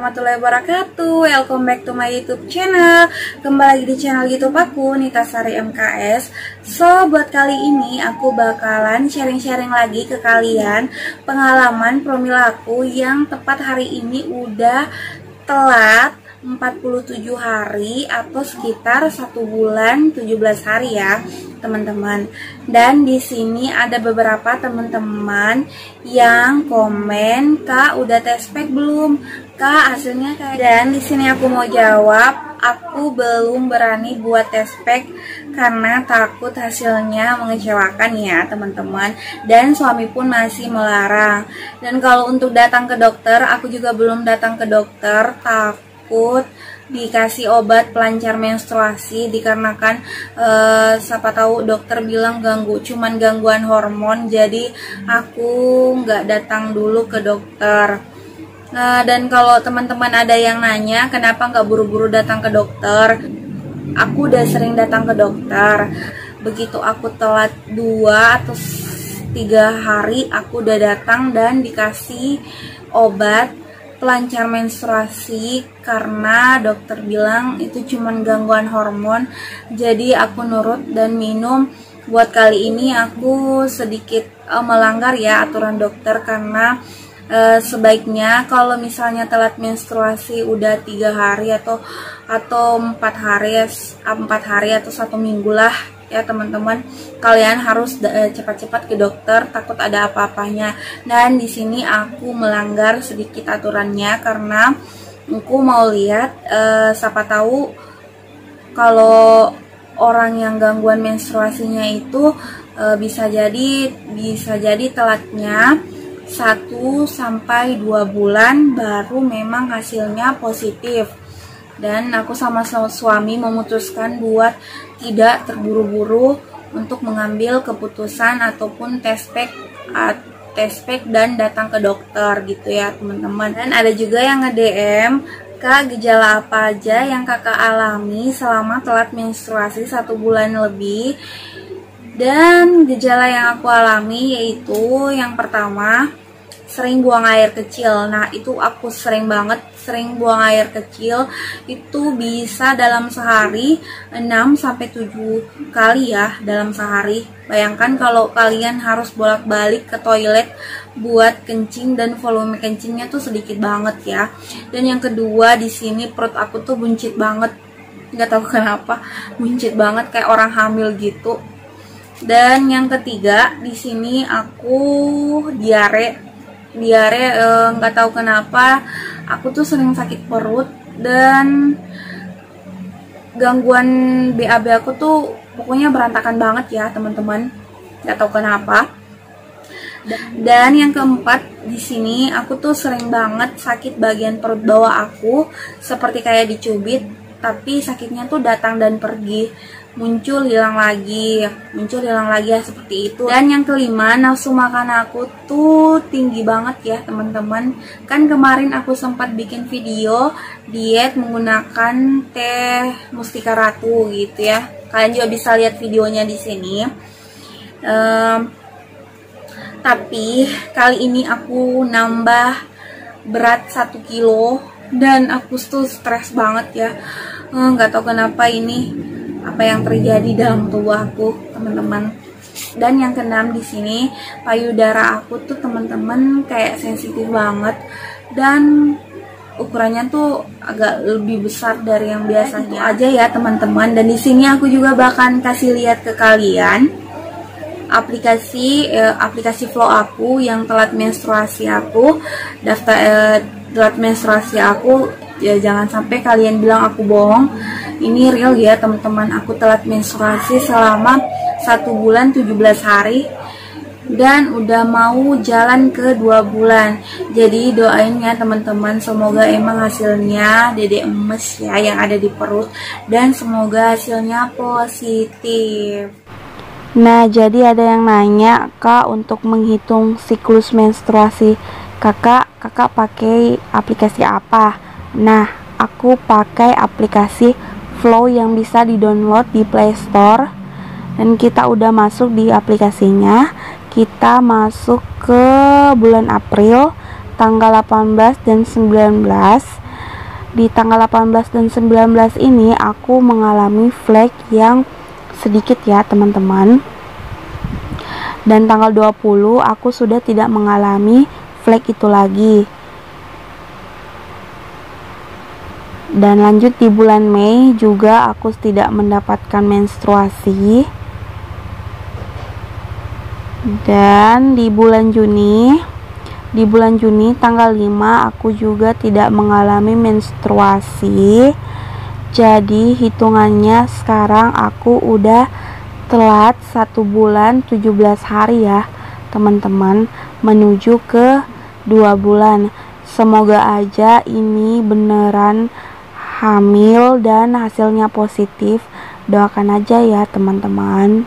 warahmatullahi wabarakatuh. Welcome back to my YouTube channel. Kembali lagi di channel YouTube aku, Nita Sari MKS. So, buat kali ini aku bakalan sharing-sharing lagi ke kalian pengalaman promil aku yang tepat hari ini udah telat 47 hari atau sekitar 1 bulan 17 hari ya teman-teman. Dan di sini ada beberapa teman-teman yang komen, "Kak, udah tes pack belum? Kak, hasilnya kayak..." Dan di sini aku mau jawab, aku belum berani buat tes pack karena takut hasilnya mengecewakan ya teman-teman. Dan suami pun masih melarang. Dan kalau untuk datang ke dokter, aku juga belum datang ke dokter, takut dikasih obat pelancar menstruasi dikarenakan siapa tahu dokter bilang cuman gangguan hormon, jadi aku nggak datang dulu ke dokter. Dan kalau teman-teman ada yang nanya kenapa nggak buru-buru datang ke dokter, aku udah sering datang ke dokter. Begitu aku telat 2 atau 3 hari, aku udah datang dan dikasih obat pelancar menstruasi karena dokter bilang itu cuman gangguan hormon, jadi aku nurut dan minum. Buat kali ini aku sedikit melanggar ya aturan dokter karena sebaiknya kalau misalnya telat menstruasi udah 3 hari atau 4 hari atau 1 minggu lah ya teman-teman, kalian harus cepat-cepat ke dokter, takut ada apa-apanya. Dan di sini aku melanggar sedikit aturannya karena aku mau lihat siapa tahu kalau orang yang gangguan menstruasinya itu bisa jadi telatnya 1 sampai 2 bulan baru memang hasilnya positif. Dan aku sama suami memutuskan buat tidak terburu-buru untuk mengambil keputusan ataupun tes pack dan datang ke dokter gitu ya teman-teman. Dan ada juga yang nge-DM, "Kak, gejala apa aja yang kakak alami selama telat menstruasi 1 bulan lebih?" Dan gejala yang aku alami yaitu yang pertama, sering buang air kecil. Nah, itu aku sering banget buang air kecil. Itu bisa dalam sehari 6 sampai 7 kali ya dalam sehari. Bayangkan kalau kalian harus bolak-balik ke toilet buat kencing dan volume kencingnya tuh sedikit banget ya. Dan yang kedua, di sini perut aku tuh buncit banget. Nggak tahu kenapa, buncit banget kayak orang hamil gitu. Dan yang ketiga, di sini aku diare nggak tahu kenapa aku tuh sering sakit perut dan gangguan BAB aku tuh pokoknya berantakan banget ya teman-teman, nggak tahu kenapa. Dan yang keempat, di sini aku tuh sering banget sakit bagian perut bawah aku seperti kayak dicubit, tapi sakitnya tuh datang dan pergi, muncul hilang lagi ya seperti itu. Dan yang kelima, nafsu makan aku tuh tinggi banget ya teman-teman. Kan kemarin aku sempat bikin video diet menggunakan teh Mustika Ratu gitu ya. Kalian juga bisa lihat videonya di sini. Tapi kali ini aku nambah berat 1 kilo dan aku tuh stres banget ya. Nggak tahu kenapa ini, apa yang terjadi dalam tubuh aku teman-teman. Dan yang keenam, di sini payudara aku tuh teman-teman kayak sensitif banget dan ukurannya tuh agak lebih besar dari yang biasanya. Itu aja ya teman-teman. Dan di sini aku juga bahkan kasih lihat ke kalian aplikasi flow aku yang telat menstruasi aku, daftar telat menstruasi aku ya. Jangan sampai kalian bilang aku bohong. Ini real ya teman-teman, aku telat menstruasi selama 1 bulan 17 hari dan udah mau jalan ke 2 bulan. Jadi doain ya teman-teman, semoga emang hasilnya dede emes ya yang ada di perut dan semoga hasilnya positif. Nah, jadi ada yang nanya, "Kak, untuk menghitung siklus menstruasi kakak pakai aplikasi apa?" Nah, aku pakai aplikasi Flow yang bisa di-download di Play Store. Dan kita udah masuk di aplikasinya. Kita masuk ke bulan April tanggal 18 dan 19. di tanggal 18 dan 19 ini aku mengalami flek yang sedikit ya teman-teman. Dan tanggal 20 aku sudah tidak mengalami flek itu lagi. Dan lanjut di bulan Mei juga aku tidak mendapatkan menstruasi. Dan di bulan Juni tanggal 5 aku juga tidak mengalami menstruasi. Jadi hitungannya sekarang aku udah telat 1 bulan 17 hari ya teman-teman, menuju ke 2 bulan. Semoga aja ini beneran hamil dan hasilnya positif. Doakan aja ya teman-teman.